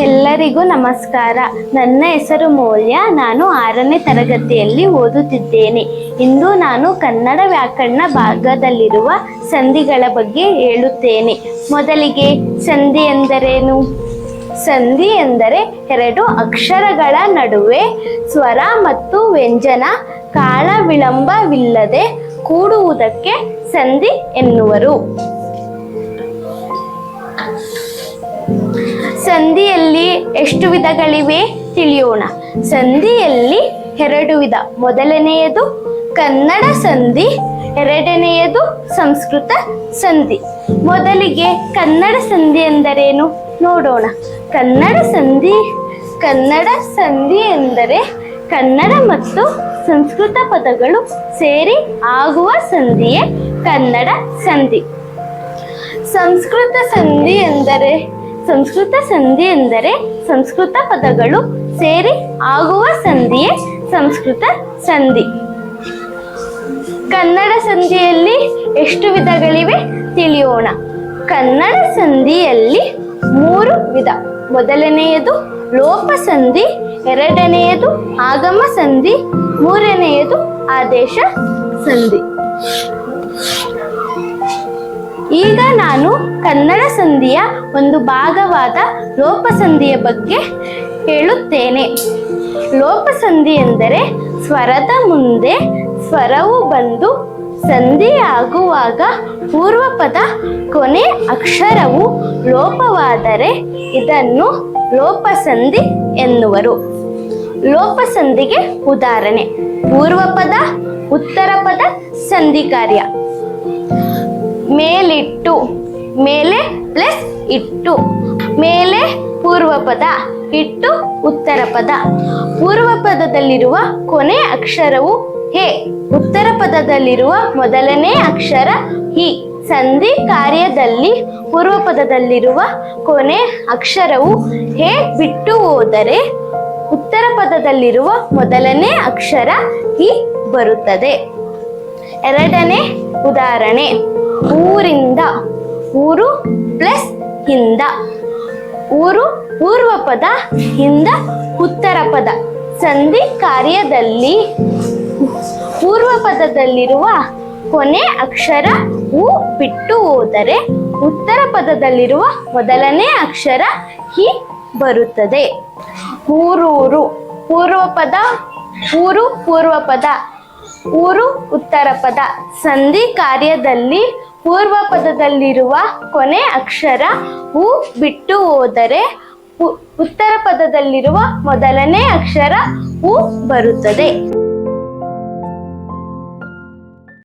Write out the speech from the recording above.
ಎಲ್ಲರಿಗೂ ನಮಸ್ಕಾರ. ನನ್ನ ಹೆಸರು ಮೌಲ್ಯ. ನಾನು 6ನೇ ತರಗತಿಯಲ್ಲಿ ಓದುತ್ತಿದ್ದೇನೆ. ಇಂದು ನಾನು ಕನ್ನಡ ವ್ಯಾಕರಣ ಭಾಗದಲ್ಲಿರುವ ಸಂಧಿಗಳ ಬಗ್ಗೆ ಹೇಳುತ್ತೇನೆ. ಮೊದಲಿಗೆ ಸಂಧಿ ಎಂದರೇನು? ಸಂಧಿ ಎಂದರೆ ಎರಡು ಅಕ್ಷರಗಳ ನಡುವೆ ಸ್ವರ ಮತ್ತು ವ್ಯಂಜನ ಕಾಲ ವಿಳಂಬವಿಲ್ಲದೆ ಕೂಡುವುದಕ್ಕೆ ಸಂಧಿ ಎನ್ನುವರು. ಸಂಧಿಯಲ್ಲಿ ಎಷ್ಟು ವಿಧಗಳಿವೆ ತಿಳಿಯೋಣ. ಸಂಧಿಯಲ್ಲಿ 2 ವಿಧ. ಮೊದಲನೆಯದು ಕನ್ನಡ ಸಂಧಿ, ಎರಡನೆಯದು ಸಂಸ್ಕೃತ ಸಂಧಿ. ಮೊದಲಿಗೆ ಕನ್ನಡ ಸಂಧಿ ಎಂದರೇನು ನೋಡೋಣ. ಕನ್ನಡ ಸಂಧಿ ಎಂದರೆ ಕನ್ನಡ ಮತ್ತು ಸಂಸ್ಕೃತ ಪದಗಳು ಸೇರಿ ಆಗುವ ಸಂಧಿಯೇ ಕನ್ನಡ ಸಂಧಿ. ಸಂಸ್ಕೃತ ಸಂಧಿ ಎಂದರೆ ಸಂಸ್ಕೃತ ಪದಗಳು ಸೇರಿ ಆಗುವ ಸಂಧಿಯೇ ಸಂಸ್ಕೃತ ಸಂಧಿ. ಕನ್ನಡ ಸಂಧಿಯಲ್ಲಿ ಎಷ್ಟು ವಿಧಗಳಿವೆ ತಿಳಿಯೋಣ. ಕನ್ನಡ ಸಂಧಿಯಲ್ಲಿ 3 ವಿಧ. ಮೊದಲನೆಯದು ಲೋಪ ಸಂಧಿ, ಎರಡನೆಯದು ಆಗಮ ಸಂಧಿ, ಮೂರನೆಯದು ಆದೇಶ ಸಂಧಿ. ಈಗ ನಾನು ಕನ್ನಡ ಸಂಧಿಯ ಒಂದು ಭಾಗವಾದ ಲೋಪ ಸಂಧಿಯ ಬಗ್ಗೆ ಹೇಳುತ್ತೇನೆ. ಲೋಪ ಸಂಧಿ ಎಂದರೆ ಸ್ವರದ ಮುಂದೆ ಸ್ವರವು ಬಂದು ಸಂಧಿಯಾಗುವಾಗ ಪೂರ್ವಪದ ಕೊನೆ ಅಕ್ಷರವು ಲೋಪವಾದರೆ ಇದನ್ನು ಲೋಪಸಂಧಿ ಎನ್ನುವರು. ಲೋಪಸಂಧಿಗೆ ಉದಾಹರಣೆ: ಪೂರ್ವಪದ ಉತ್ತರ ಪದ ಸಂಧಿ ಕಾರ್ಯ. ಮೇಲಿಟ್ಟು, ಮೇಲೆ ಪ್ಲಸ್ ಇಟ್ಟು. ಮೇಲೆ ಪೂರ್ವಪದ, ಇಟ್ಟು ಉತ್ತರ ಪದ. ಪೂರ್ವ ಪದದಲ್ಲಿರುವ ಕೊನೆ ಅಕ್ಷರವು ಹೆ, ಉತ್ತರ ಪದದಲ್ಲಿರುವ ಮೊದಲನೇ ಅಕ್ಷರ ಹಿ. ಸಂಧಿ ಕಾರ್ಯದಲ್ಲಿ ಪೂರ್ವ ಪದದಲ್ಲಿರುವ ಕೊನೆ ಅಕ್ಷರವು ಹೆ ಬಿಟ್ಟು ಹೋದರೆ ಉತ್ತರ ಪದದಲ್ಲಿರುವ ಮೊದಲನೇ ಅಕ್ಷರ ಹಿ ಬರುತ್ತದೆ. ಎರಡನೇ ಉದಾಹರಣೆ: ಊರಿಂದ, ಊರು ಪ್ಲಸ್ ಹಿಂದ. ಊರು ಪೂರ್ವ ಪದ, ಹಿಂದ ಉತ್ತರ ಪದ. ಸಂಧಿ ಕಾರ್ಯದಲ್ಲಿ ಪೂರ್ವ ಪದದಲ್ಲಿರುವ ಕೊನೆ ಅಕ್ಷರ ಉ ಬಿಟ್ಟು ಹೋದರೆ ಉತ್ತರ ಪದದಲ್ಲಿರುವ ಮೊದಲನೇ ಅಕ್ಷರ ಹಿ ಬರುತ್ತದೆ. ಊರೂರು ಪೂರ್ವ ಪದ, ಊರು ಪೂರ್ವ ಪದ, ಊರು ಉತ್ತರ ಪದ. ಸಂಧಿ ಕಾರ್ಯದಲ್ಲಿ ಪೂರ್ವ ಪದದಲ್ಲಿರುವ ಕೊನೆ ಅಕ್ಷರ ಉ ಬಿಟ್ಟು ಹೋದರೆ ಉತ್ತರ ಪದದಲ್ಲಿರುವ ಮೊದಲನೇ ಅಕ್ಷರ ಉ ಬರುತ್ತದೆ.